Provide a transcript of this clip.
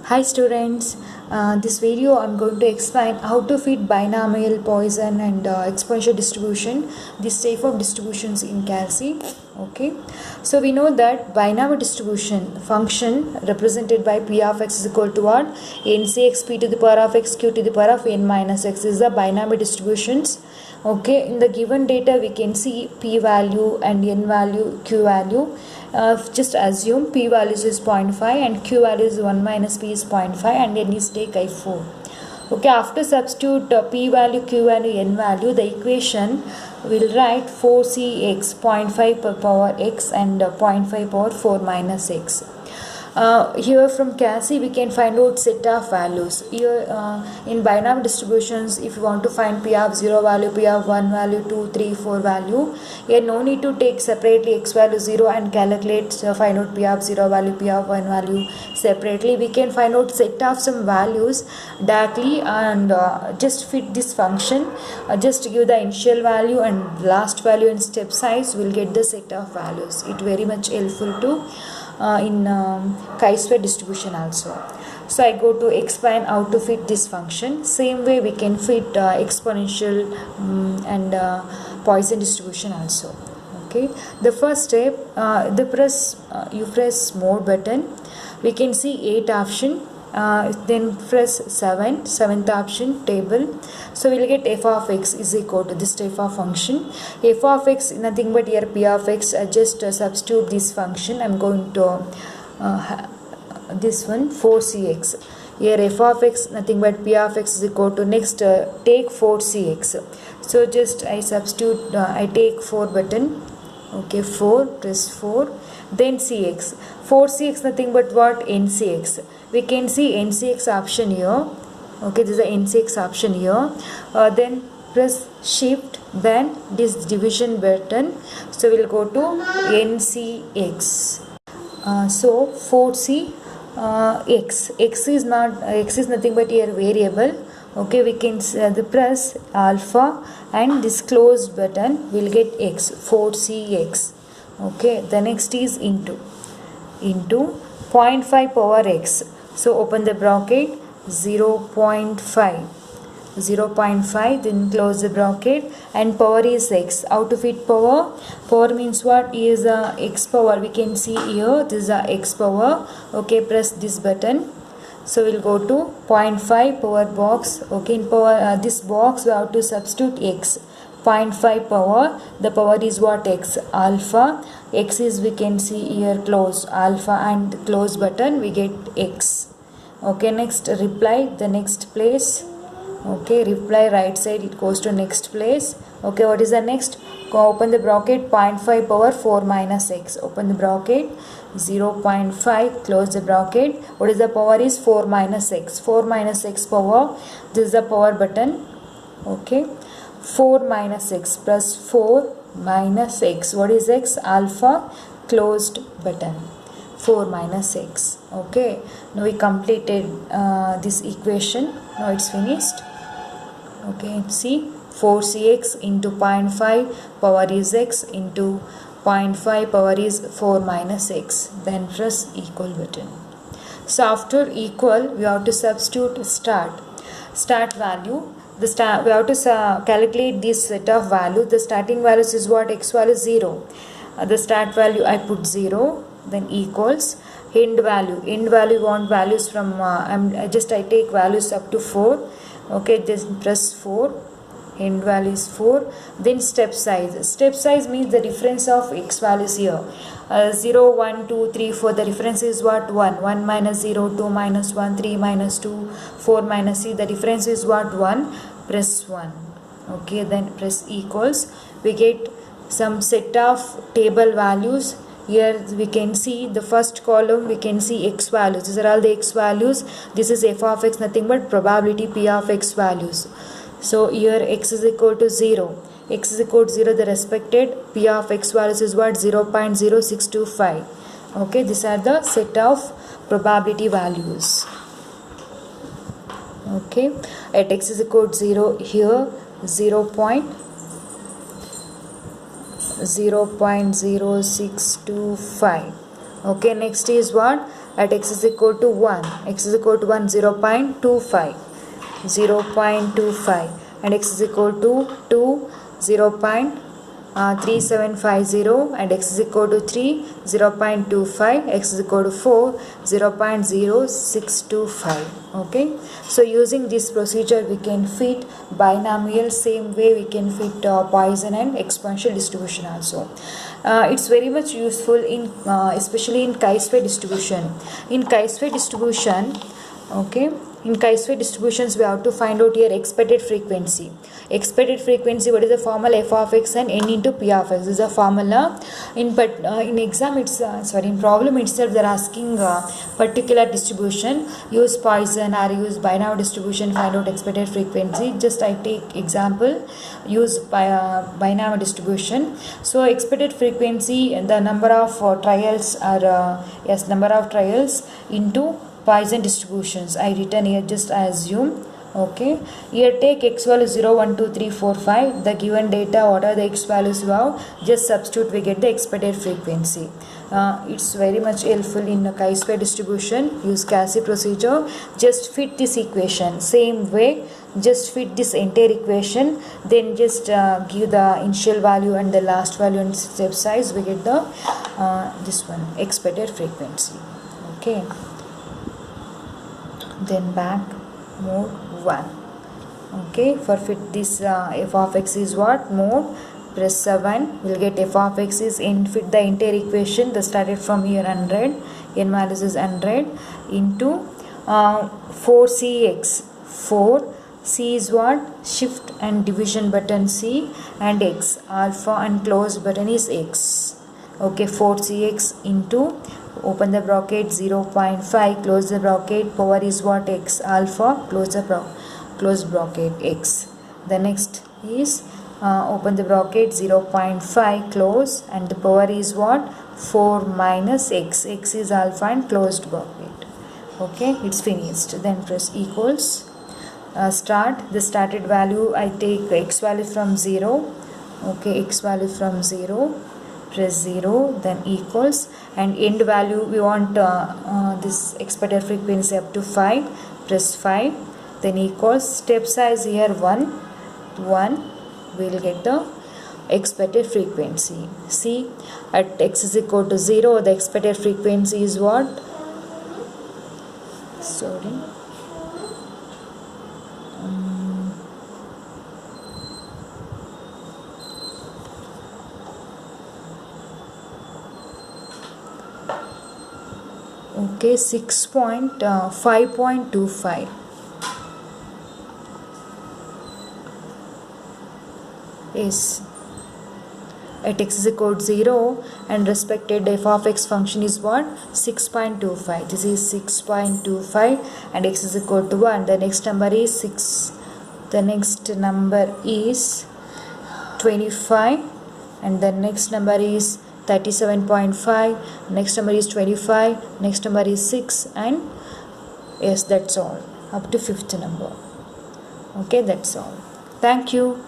Hi students, this video I'm going to explain how to fit binomial, Poisson and exponential distribution, this type of distributions in CALC. Okay, so we know that binomial distribution function represented by p of x is equal to what? Ncx p to the power of x q to the power of n minus x is the binomial distributions. Okay, in the given data we can see p value and n value, q value. Just assume p value is 0.5 and q value is 1 minus p is 0.5 and n is take I4. Okay, after substitute p value, q value, n value, the equation will write 4cx 0.5 per power x and 0.5 power 4 minus x. Here from CALC we can find out set of values. Here in binomial distributions, if you want to find p of 0 value, p of 1 value, 2, 3, 4 value, here no need to take separately x value 0 and calculate find out p of 0 value, p of 1 value separately. We can find out set of some values directly and just fit this function. Just give the initial value and last value and step size, will get the set of values. It very much helpful to in chi-square distribution also. So I go to explain how to fit this function. Same way we can fit exponential and Poisson distribution also. Okay, the first step, you press more button. We can see 8 option. Then press 7th option table. So we'll get f of x is equal to this type of function. F of x nothing but here p of x. Just substitute this function. I'm going to this one 4cx. Here f of x nothing but p of x is equal to next take 4cx. So just I substitute I take 4 button. Okay, 4, press 4, then cx. 4cx nothing but what? ncx. We can see ncx option here. Okay, this is the ncx option here. Then press shift, then this division button. So we'll go to ncx. So 4c x is nothing but here variable. Okay, we can press alpha and this closed button will get x, 4cx. Okay, the next is into 0.5 power x. So open the bracket, 0.5, then close the bracket, and power is x. How to fit power? Power means what? Is x power. We can see here this is x power. Okay, press this button. So we'll go to 0.5 power box. Okay, in power this box we have to substitute x. 0.5 power, the power is what? X. Alpha, x is we can see here closed, alpha and close button we get x. Okay, next reply, the next place. Okay, reply right side, it goes to next place. Okay, what is the next? Open the bracket, 0.5 power 4 minus x. Open the bracket, 0.5, close the bracket. What is the power? Is 4 minus x. 4 minus x power, this is the power button. Okay, 4 minus x plus 4 minus x. What is x? Alpha, closed button. 4 minus x. Okay, now we completed this equation. Now it's finished. Okay, see, 4cx into 0.5 power is x into 0.5 power is 4 minus x. Then press equal button. So after equal we have to substitute start value. We have to calculate this set of values. The starting values is what? X value is 0. The start value I put 0, then equals end value. End value want values from I take values up to 4. Okay, just press 4. End value is 4. Then step size. Step size means the difference of x values here. 0, 1, 2, 3, 4. The difference is what? 1. 1 minus 0, 2 minus 1, 3 minus 2, 4 minus 3. The difference is what? 1. Press 1. Okay, then press equals. We get some set of table values. Here we can see the first column, we can see x values. These are all the x values. This is f of x, nothing but probability p of x values. So here x is equal to 0. X is equal to 0, the respected p of x values is what? 0.0625. Okay, these are the set of probability values. Okay, at x is equal to 0, here 0.0625. Okay, next is what? at x is equal to 1, x is equal to 1, 0.25, 0.25, and x is equal to 2, 0.3750, and x is equal to 3, 0.25, x is equal to 4, 0.0625. okay, so using this procedure we can fit binomial, same way we can fit Poisson and exponential distribution also. It's very much useful in especially in chi-square distribution. In chi-square distribution, okay, in chi-square distributions we have to find out here expected frequency. Expected frequency, what is the formula? F of x and n into p of x. This is a formula. In exam it's in problem itself they are asking particular distribution, use Poisson or use binomial distribution, find out expected frequency. Just I take example, use binomial distribution. So expected frequency, the number of trials are number of trials into Poisson distributions. I written here, just I assume. Okay, here take x value 0, 1, 2, 3, 4, 5. The given data, what are the x values you have, just substitute, we get the expected frequency. It's very much helpful in a chi-square distribution. Use Casey procedure, just fit this equation, same way just fit this entire equation, then just give the initial value and the last value and step size, we get the this one, expected frequency. Okay, then back mode 1. okay, for fit this f of x is what, mode, press 7, we'll get f of x is in, fit the entire equation, the started from here 100, n minus is 100 into 4cx, 4 c is what, shift and division button c, and x, alpha and close button is x. okay, 4cx into, open the bracket, 0.5, close the bracket, power is what, x, alpha, close the bracket, x. The next is open the bracket, 0.5, close, and the power is what, 4 minus x, x is alpha and closed bracket. okay, it's finished. Then press equals, start, the started value I take x value from 0, okay, x value from 0, press 0, then equals, and end value we want this expected frequency up to 5, press 5, then equals, step size here 1, we will get the expected frequency. See, at x is equal to 0, the expected frequency is what, okay, 5.25. Yes, at x is equal to 0 and respected f of x function is what, 6.25. this is 6.25 and x is equal to 1. The next number is 6, the next number is 25, and the next number is 37.5, next number is 25, next number is 6, and yes, that's all up to 5th number. okay, that's all. Thank you.